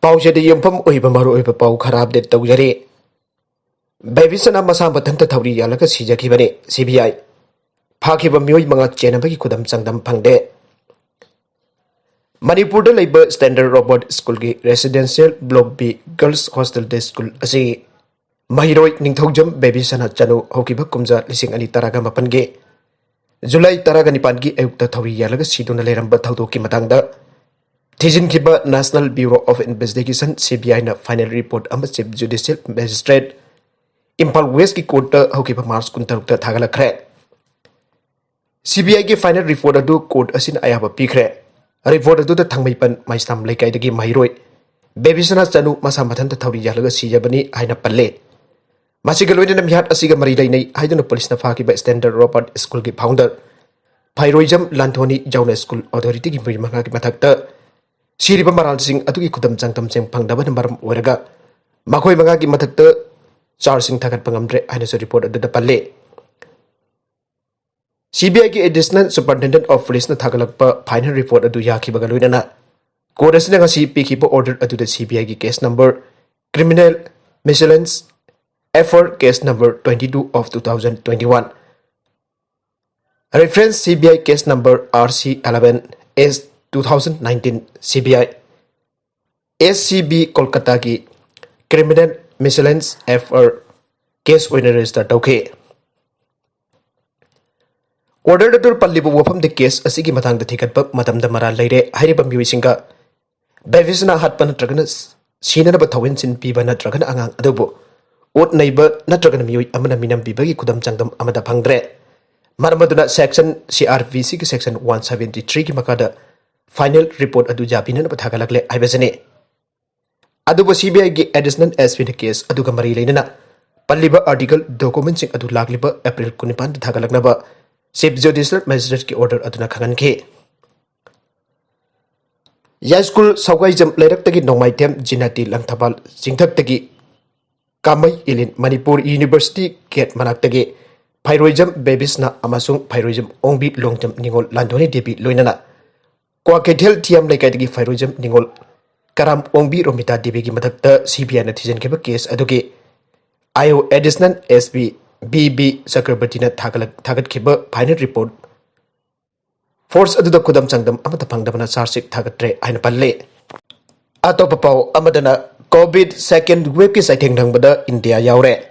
पाउजेदे यमफम ओइबा मरुओइबा पाउ खरा update तौजरे Babysana masa mthnta thouri yallaga sijakhibani CBI Fakhiba mioi manga chennabagi khudm changdm fngde Manipur da leiba Standard Robot School gi Residential Block B Girls Hostel Day School asi mahiroi ningthaujam Babysana chanu hokiba kumja lising ani taraga mapan ge July taraga nipan gi ayukta thouri yallaga siduna leramba thaudoki matangda thijinkiba National Bureau of Investigation CBI na final report ama Chief Judicial Magistrate Impal West की court होकिबा मार्च 16 थागलखरे CBI की final report अदु court असिन आयाबा पिखरे report अदु थंगमैपन माइस्ताम लेकाइदगी माहिरोय Babysana चनु मसा मथनता थौरी यालगा सिजाबनी हाइना पल्ले मासिगा लोइना मिहात असिगा मरि लैनै हाइदुना पुलिसना फाकिबा standard Robert school की founder फाइरोइजम लांथोनी जाउना school authority की मिमंगा की मथकता सिरिबा moral Singh अदुगी खुदम चांगतम सें फंगदबन मरम ओरगा मखोय मंगा की मथकता Charging Takat Pangamdre, I know report at the Palais. CBI ki Additional Superintendent of Police Tagalakpa final report at Yakhiba Galudana. Coordinating a CP ordered to the CBI ki case number Criminal Miscellaneous Effort case number 22 of 2021. Reference CBI case number RC11 S 2019 CBI SCB Kolkata ki Criminal Miscellaneous effort case winner register Toukhre. Order the Palibu wafam the case a sigi matang the ticket book Madame the Mara Lady Hariba Muisinga Babysana had panatraganas seen about Tawins in Piba Natragan Angang Adobo. What neighbor Natragan Mui Amana Minam Bibagi Kudam Changdam Amada Pangre Maramaduna section CRVC section 173 Makada final report Adu Japin and Batagalagle Ibesane. Aduba CBI gi additional SP case aduga mari leinana palliba article documents ing adu lagliba April 19 thagalagnaba Chief Judicial Magistrate ki order aduna khanganke Ya school saugai jam lerak tagi nongmaitem jinati langthabal singthak tagi kamai ilin Manipur University gate manak tagi Phairoijam Babysana amasung Phairoijam ongbi longjam ningol landhoni debi loinana kwa kethel thiam laikai tagi Phairoijam ningol Karam Ongbi Romita Dibigi Mathakta CBI Netizen Kiba case Aduki IO Additional SB BB Sakrabatina Thagat Kiba final report Force Aduda Kudam Changdam Amata Pangdamana Sarsik Thagatre Aina Palle Atopapau Amadana COVID second wave ki saitheng bada India Yaure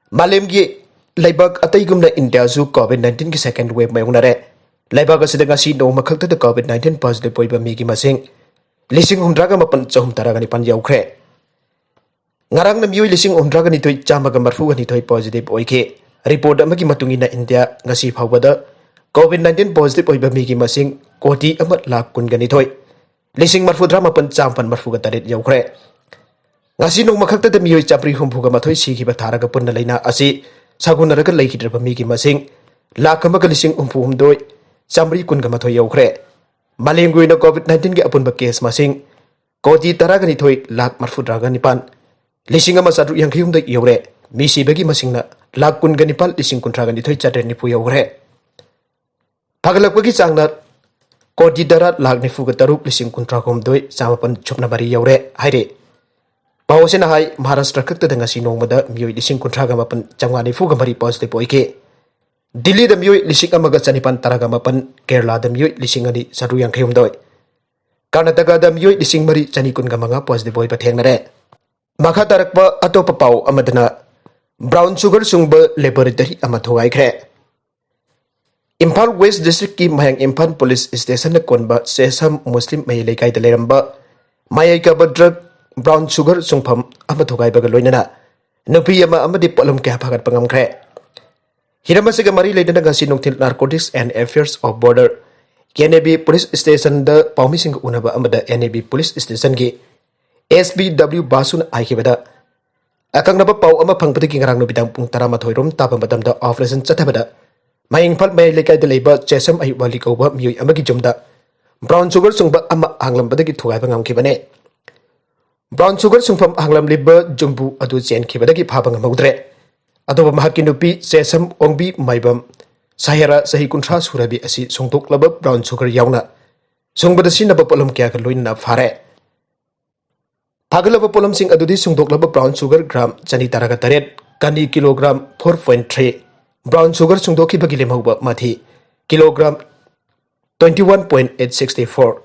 Malemgi Laibak Ataigumna India Zu COVID-19 ki second wave Mayunare Laibak Asidangasi no Makalta the COVID-19 positive Poiba Migi Masing Lising Hundraga Mapan Chom Taragani Pan Youkhre Ngarang na mioi lising Hundraga nitoy Chamaga Marfuga nitoy positive oike report amagi matungina India ngasi phawbada COVID-19 positive oiba migi masing koti amat lak kun ganitoy lising marfudra mapan champan marfuga tarit Youkhre ngasi nong makhakta da mioi chapri humpuga mathoy sikhiba tharaga punna leina asi sagunaraga leikidraba migi masing lakamaga lising humdoy chamri kun ga mathoy Youkhre Malingui COVID-19 ke apun case masing koti taraga nitoy lak marfudraga nipan lising ama sadru yang khium da Youkhre misi bagi masing na lak kun ganipal lising kuntraga nitoy chadre nipu Youkhre pagalak bagi changna koti darat lak nifu ga taruk lising kuntraga humdoy samapan chopna bari Youkhre haire pawsena hai Maharashtra kakta da ngasi nongmada mioi lising kuntraga mapan changwa nifu ga bari positive oike Delhi da mioi lising amaga chanipan taraga mapan Kerala da mioi lising ani saru yang khayum doi Karnataka da mioi lising mari chanikun ga mga positive boy pathengnare Makha tarakpa atopa pau amadana brown sugar sungba laboratory amathogaikre Imphal West District ki Mahang Imphal Police Station na konba Sesam Muslim mai lekai da leramba mayai ka drug brown sugar sungpham amathogai baga loinana Nupimacha amadi polom kya phagat pangamkhre Hiramasiga mari laidana ngasi nongthil Narcotics and Affairs of Border NAB Police Station da paumising unaba amada NAB Police Station gi SBW Basun aikibada akangnaba pau ama phangpatiki ngarang no bidang pung 12 rom tapa matamda operation chathabada mayingphal mai lekai da leiba chesam ayubali kauba mioi amagi jumda brown sugar sungba ama anglambadagi thugaiba ngamkibane brown sugar sungpham anglam liba jumbu adu chen khibadagi phabang maudre Adoba Mahakinupi Sesam Ongbi Maibam Sahara Sahi Kuntra Suribi Asi Songtok Laba Brown Sugar Yauna Songbadasin Abapolam Kiaka Luina Fare ꯐꯥꯒꯠꯂꯕ ꯄꯣꯠꯂꯝꯁꯤꯡ ꯑꯗꯨꯗꯤ ꯁꯨꯡꯗꯣꯛꯂꯕ brown sugar gram 238, ꯀꯅꯤ kilogram 4.3, brown sugar ꯁꯨꯡꯗꯣꯛꯈꯤꯕꯒꯤ ꯂꯦꯝꯍꯧꯕ ꯃꯊꯤ kilogram 21.864,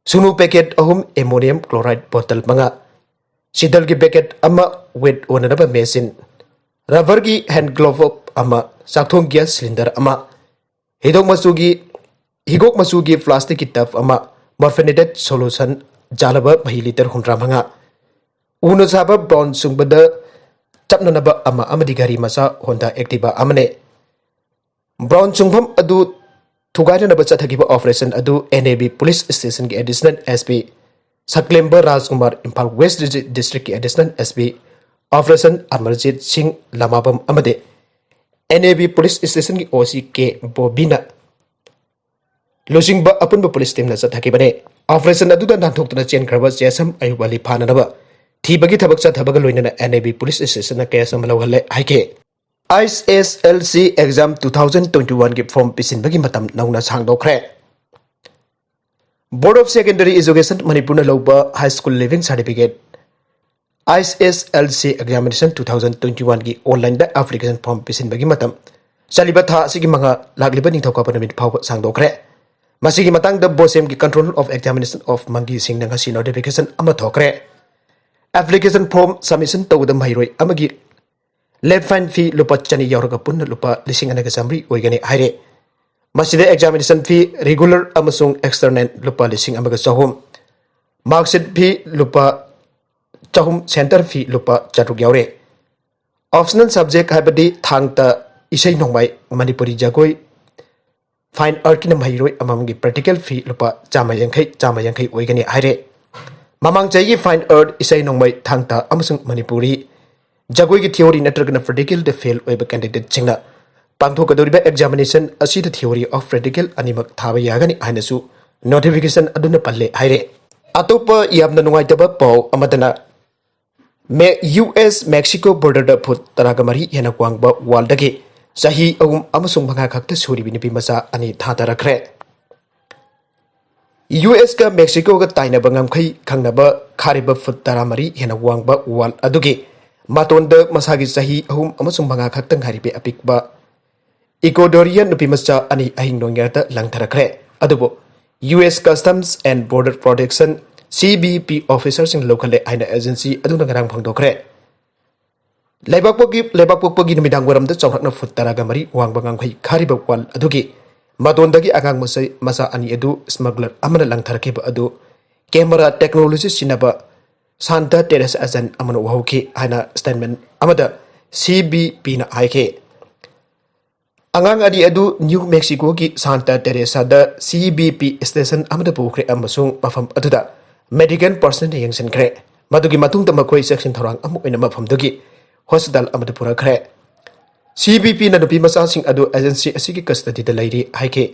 ꯁꯨꯅꯨ packet 3, ammonium chloride bottle 5, ꯁꯤꯗꯜꯒꯤ packet 1, weight ꯑꯣꯟꯅꯅꯕ machine, ꯔꯕꯔꯒꯤ ꯍꯦꯟ ꯒ꯭ꯂꯣꯚ 1, ꯆꯥꯛꯊꯣꯡ ꯒ꯭ꯌꯥꯁ ꯁꯤꯂꯤꯟꯗꯔ 1, ꯍꯤꯒꯣꯛ ꯃꯆꯨꯒꯤ ꯄ꯭ꯂꯥꯁꯇꯤꯛꯀꯤ ꯇꯞ 1, ꯃꯣꯔꯐꯤꯅꯦꯇꯦꯗ ꯁꯣꯂꯨꯁꯟ ꯖꯥꯂꯕ ꯃꯍꯤ ꯂꯤꯇꯔ 75, ꯎꯅ ꯁꯥꯕ ꯕ꯭ꯔꯥꯎꯟ ꯁꯨꯡꯕꯗ ꯆꯞꯅꯅꯕ 1 ꯑꯃꯗꯤ ꯒꯥꯔꯤ ꯃꯆꯥ ꯍꯣꯟꯗꯥ ꯑꯦꯛꯇꯤꯚꯥ 1ꯅꯤ꯫ ꯕ꯭ꯔꯥꯎꯟ ꯁꯨꯡꯐꯝ ꯑꯗꯨ ꯊꯨꯒꯥꯏꯅꯅꯕ ꯆꯠꯊꯈꯤꯕ ꯑꯣꯄꯔꯦꯁꯟ ꯑꯗꯨ NAB ꯄꯨꯂꯤꯁ ꯁ꯭ꯇꯦꯁꯟꯒꯤ ꯑꯦꯗꯤꯁꯅꯦꯜ SP ꯁꯛꯂꯦꯝꯕ ꯔꯥꯖꯀꯨꯃꯥꯔ, ꯏꯝꯐꯥꯜ ꯋꯦꯁꯠ ꯗꯤꯁꯇ꯭ꯔꯤꯛꯀꯤ additional SP operation Amarjit Singh Lamabam अमदे NAB पुलिस स्टेशन की OC के बोबीना लुजिंग अपुन पुलिस टीम चथाबने ऑपरेशन नाथोक्तुना चेनख्रब चेसम अयुब अली फाननब थीबगी थबक चथबग लोइनना NAB पुलिस स्टेशन केस अम लौहल्ले हाइके ISSLC एग्जाम 2021 की फॉर्म पिसिनबगी मतम नौना सांगदोखरे। Board of secondary education Manipur लौब high school leaving certificate ISSLC examination 2021 की ऑनलाइन एप्लीकेशन फॉर्म पिसिनबगी मतम चलिबा था सिगी मंगा लागलिबा निथौकाबा नमित फाव सांगदोखरे। मसिगी मतंग द बोसेम की कंट्रोल ऑफ एग्जामिनेशन ऑफ मंगी सिंह नंगसी नोटिफिकेशन अमा थोखरे। एप्लीकेशन फॉर्म सबमिशन तौद महिरोय अमगी लेट फाइन फी लुपा चनी यावरगा पुन्न लुपा लिसिंग अनगा समरी ओइगने हाइरे। मसिदे एग्जामिनेशन फी रेगुलर अमसुंग एक्सटर्नल लुपा लिसिंग अमगा चहुम, मार्कशीट फी लुपा चहुम, सेंटर फी लुपा चरुक यावरे। ऑप्शनल सब्जेक्ट हाइबदी थांगता इसै नोंबाई मणिपुरी जगोई फाइन आर्ट की महिरोय अममगी प्रैक्टिकल फी लुपा चामा यांखै ओइगने हाइरे। ममांग चाहिए फाइन आर्ट इसै नोंबाई थांगता अमसुंग मणिपुरी जगोई की थियोरी नत्रगना प्रैक्टिकल द फेल ओइबा कैंडिडेट सिंगना पांथोकदोरिबा एग्जामिनेशन असिद थियोरी ऑफ प्रैक्टिकल अनिमक थाबा यागनी हाइनसु नोटिफिकेशन अदुना पल्ले हाइरे। अतोप याबना नुंगाइतबा पाउ अमदना US मेक्सिको बॉर्डर फुट 13 हेना वांगबा वालदगी chahi 3 अमसुंग मंगा खक्ता suribi Nupimacha ani thadarkkhre। US का मेक्सिको का ताइनबा ngamkhai khangnaba khariba फुट 13 हेना वांगबा वाल अदुगी मातोंद मसागी chahi 3 अमसुंग मंगा खक्ता ngaribe apikba Ecuadorian Nupimacha ani ahin nongyata langtharakkhre। अदुबो US Customs and Border Protection CBP officers in local aina agency aduna ngarang phangdokre। लेबाकपोगी नुमिदांग वरमदा चौरकना foot 13 वांगबा ngamkhai khariba wal adugi matondagi agang masa ani adu smuggler amana langtharakhiba adu camera technology sinaba Santa Teresa Azan amana wahauki haina statement amada CBP na haike। angang adi adu New Mexico ki Santa Teresa da CBP station amada pukhre amasung mafam aduda medical person yengsenkhre। madugi matungta makhoi section thorang amuk ina mafamdagi hospital amada purakre। CBP na Nupimacha sing adu agency asigi custody da lairi haike।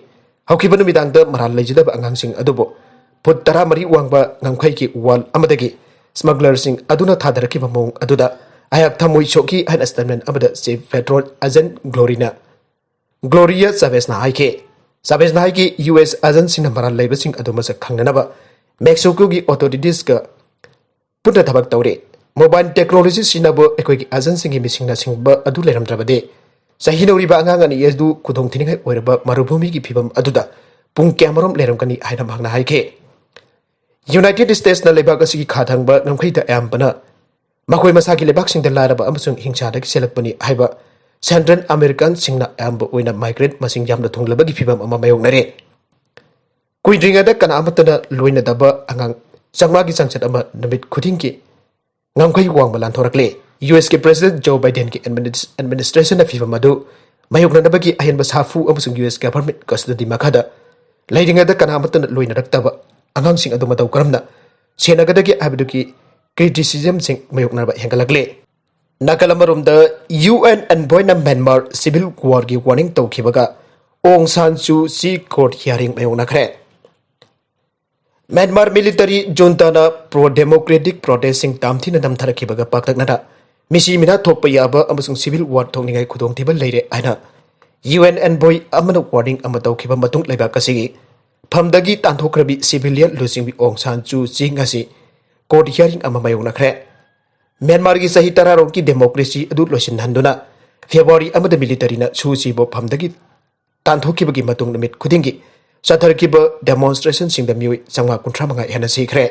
haukiba numidang da maral lejidaba angang sing adubo foot 13 वांगबा ngamkhai ki wal amadagi smuggler sing aduna thadarkhiba mong aduda ayak thamoi choki hain statement amada chief federal agent Gloria Chavez na haike US agent sing maral leiba sing adu masa khangnanaba Mexico ki authorities ka punna thabak tawre। mobile technology sinabo ekoi ki agent sing missing na singba adu leramdrabade chahi noriba angang ani yedu kudong thiningai oiraba marubhumi ki phibam aduda pung kamarom leramkani haina magna haike। United States na lebak asigi khathangba ngamkhai da ambana makhoi masagi lebak sing da laraba amasung hingcha da selakpani haiba Central American singna amba oina migrant masing yamna thonglabagi phibam ama mayongnare। kuidringa da kana amatana loina daba angang changmagi changchat ama namit khudingki ngamkhai wangba lanthorakle। US ke President Joe Biden ki administration na phibam adu mayokna dabagi ahenba safu amasung US government custody makhada leiringa da kana amatana loina raktaba angang sing adu matau karamna senagadagi abiduki criticism sing mayoknaba hengalakle। nakalamarum da UN envoy na Myanmar civil war gi warning tawkhibaga Aung San Suu Kyi court hearing mayoknakhre। Myanmar military junta na pro democratic protest sing tamthina namtharakhibaga paktaknada misi mina thokpa yaba amasung civil war thongningai khudongthiba leire aina UN envoy amana warning ama tawkhiba matung leibak kasigi famdagi tanthokrabi civilian losing bi Aung San Suu Kyi ngasi court hearing अमा मायोंगनाख्रे Myanmar की चाही 10 की democracy अदु लोइसिनहन्दुना February अमदा मिलिटरीना सुसीबो फमदगी तांथोखिबगी मतुंग नमित खुदिंगी चथरखिब डेमोन्स्ट्रेशन सिंग द मिoi 155 हेना सिखरे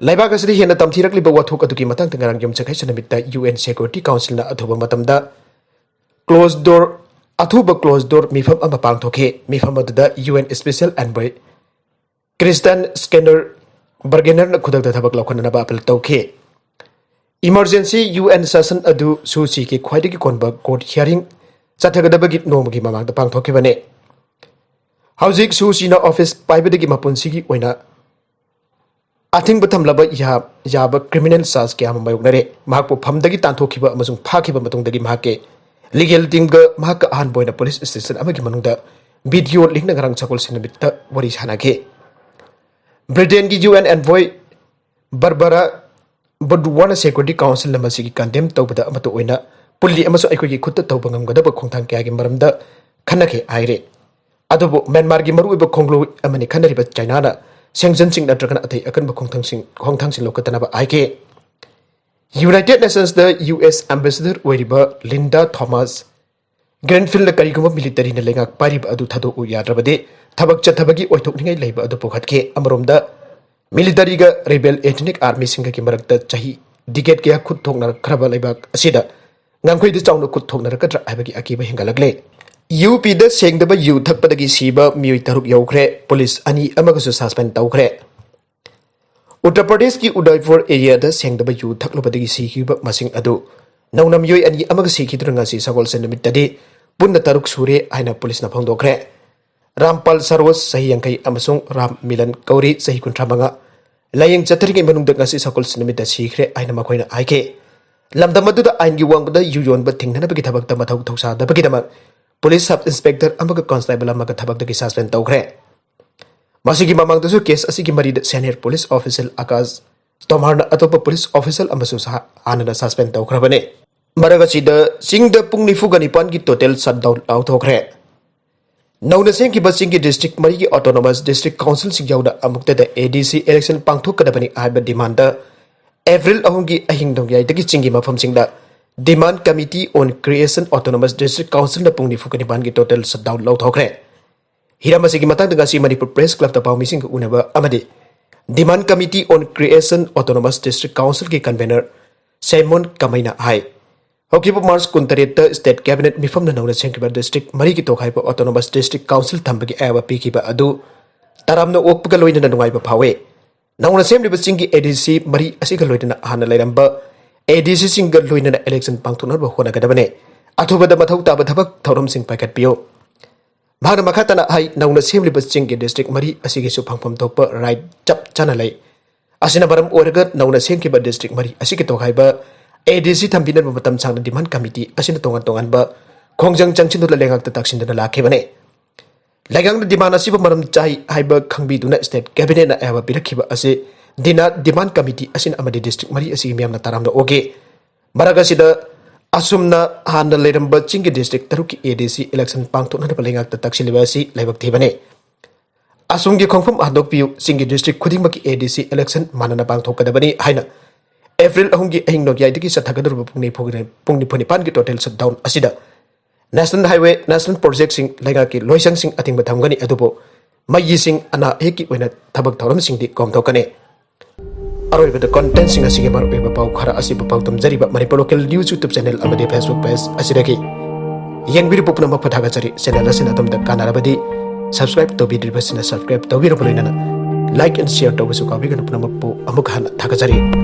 लाइबाग असरी हेना तमथिरकलिब वाथोक अदुगी मतंग तंगरंग यमचखै सनमित UN Security Council ना अथुब मतमदा क्लोज डोर अथुब क्लोज डोर मिफम अमा पांगथोखे मिफम अदुदा UN Special Envoy Christine Schraner Burgener न खुदक थबक लौखनना अपील तौखे इमरजेंसी UN सेशन अदु सुची की ख्वाइदगी कोनबा कोर्ट हियरिंग चथगदबगी नोमगी ममांग पांगथोखेबने हौजिक सुचीना ऑफिस पाइबदगी मपुनसिगी ओइना आथिंग बथमलब याब क्रिमिनल चार्ज क्या मायोगनरे महकपो फमदगी तांथोखिबा अमसुंग फाखिबा मतुंगदगी महके लीगल टीम ग महक अहान बोइना पुलिस स्टेशन अमगी मनुंगदा वीडियो लिंक नगरंग सकल सिनबित वरी सानागे ब्रिटेन की UN एनवॉय बरबरा बडुवाना सिक्योरिटी काउंसिल नमसिगी कंडेम तौबदा अमतो ओइना पुल्ली अमसो अखोगी खुत्त तौब ngam खोंथांग क्यागी मरमदा खनखे आइरे अदुबो म्यांमार की मरुइब खोंगलो अमनि खनरिब चाइनाना सेंक्शन सिंग नत्रगन अथै अकन खोंथांग सिंग लोकतनाबा आइके यूनाइटेड नेशंस द US एम्बेसडर ओइरिबा लिंडा थॉमस ग्रैंडफील्ड करिगुम मिलिटरी न लेंगा पारिब अदु थदो उ याद्रबदे थबक चथबगी ओइथोकनिङै लैब अदु पोखतके अमरोमदा मिलिटरी ग रेबेल एथनिक आर्मी सिंग की मरकत चाही डिकेट के खुद थोकनर खरबा लैबाक असिदा ngamkhoi चाउन खुद थोकनर कद्रा आइबगी अकीबा हेंगलगले UP द सेंगदबा यू थकपदगी सीबा मिoi 3 यौखरे पुलिस अनि अमगसु सस्पेंड तौखरे उत्तर प्रदेश की उदयपुर एरिया द सेंगदबा यू थकलबदगी सिखिबा मसिंग अदु नौना मिoi अनि अमग सिखिद्रंगासी सगोल सेनमितदे पुन्न 3 सुरे आइना पुलिस न फंगदोखरे रामपाल सरवस सही अंकै अमसुंग राम मिलन कौरी सही 35 लायंग चतरिगे मनुंग दगासी सगोल सेनमित सिखरे आइना मखोइना आइके लमदमदुदा आइनगी वांगबदा युयोनबा थिंगनबगी थबक मथौ थौसादबगी दमक पुलिस सब इंस्पेक्टर अमग कांस्टेबल अमग थबकदगी सस्पेंड तौखरे मसिगी ममांगदसु केस असिगी मरीद सीनियर पुलिस ऑफिसर आकाश तोमारन अतोप पुलिस ऑफिसर अमसु आनना सस्पेंड तौखरबने मरगसिद सिंगद पुंग 94 की टोटल शटडाउन लाउथोखरे नौना सेंगिबा सिंगी डिस्ट्रिक्ट मरी की ऑटोनोमस डिस्ट्रिक्ट काउंसिल सिंगयाउदा अमुक्तद ADC इलेक्शन पांगथोकदबनी आइबा डिमांड एप्रिल अहुंगी अहिंगदोंगयाइदगी चिंगी मफमसिंगदा demand committee on creation autonomous district council न पुंग 94 की टोटल शटडाउन लाउथोखरे हिरामसिगी मतंगदगासी मणिपुर प्रेस क्लब द पाउमिसिंग उनबा अमदे demand committee on creation autonomous district council की कन्वेनर सैमोन कमैना हाई हौकिबो मार्च 23 स्टेट कैबिनेट मिफम नौना सेंगिबा डिस्ट्रिक्ट मरी की तोखाइबा ऑटोनोमस डिस्ट्रिक्ट काउंसिल थंबगी एवा पीखिबा अदु तरामना ओकपगा लोइना नुंगाइबा फावे नौना सेमलिबा चिंगी ADC मरी असिगा लोइना हाना लैरंबा ADC सिंग लोइना इलेक्शन पांगथोनबा होनागदबने अथुबदा मथौ ताबा थबक थौरम सिंग पाइकटपियो भाग मखातना हाई नौना सेमलिबा चिंगी डिस्ट्रिक्ट मरी असिगिसु फंगफम थोकपा राइट चप चना लै असिना बरम ओरगा नौना सेंगिबा डिस्ट्रिक्ट मरी असिगे तोखाइबा ADC थंबिनब मतम सांग डिमांड कमिटी असिना तोंगन तोंगनबा खोंजंग चंगचिनदुला लेंगाक तक्सिनदना लाखेबने लेंगांग डिमांड असिबा मरम चाहि हाइबा खंगबिदुना स्टेट कैबिनेट ना एवा पिरखिबा असे दिना डिमांड कमिटी असिना अमदि डिस्ट्रिक्ट मरी असिगी मियामना तारामना ओगे मरगसिदा असुमना हाना लेरंबा चिंगी डिस्ट्रिक्ट 3 की ADC इलेक्शन पांगथोनब लेंगाक तक्सिलिबा असि लाइबक थेबने असुमगी खोंफम आदोकपियु चिंगी डिस्ट्रिक्ट खुदिंगमकी ADC इलेक्शन मानना पांगथोकदबनी हाइना एप्रिल अहुंगी अहिंगनोग्याइदगी सथगदरुब पुंगनि फनिपान की टोटल शटडाउन असिदा नेशनल हाईवे नेशनल प्रोजेक्ट सिंग लेगा की लोइसंग सिंग अतिंग बथमगनी अदुबो मयि सिंग अना हेकी ओइना थबक थौरम सिंग दि कॉमथोकने अरोइबद कंटेंट सिंग असिगे मरबेबा पाउ खरा असिब पाउ तमजरिबा Manipur local news YouTube channel अमदे फेसबुक पेज असिदगी येंबिरि पुपनम फथागचरी चैनल असिना तमदा कानारबदी सब्सक्राइब तोबिदिबसिना सब्सक्राइब तोबिरबलैना लाइक एंड शेयर तोबसु काबिगन पुनमपु अमुक हाना थागचरी।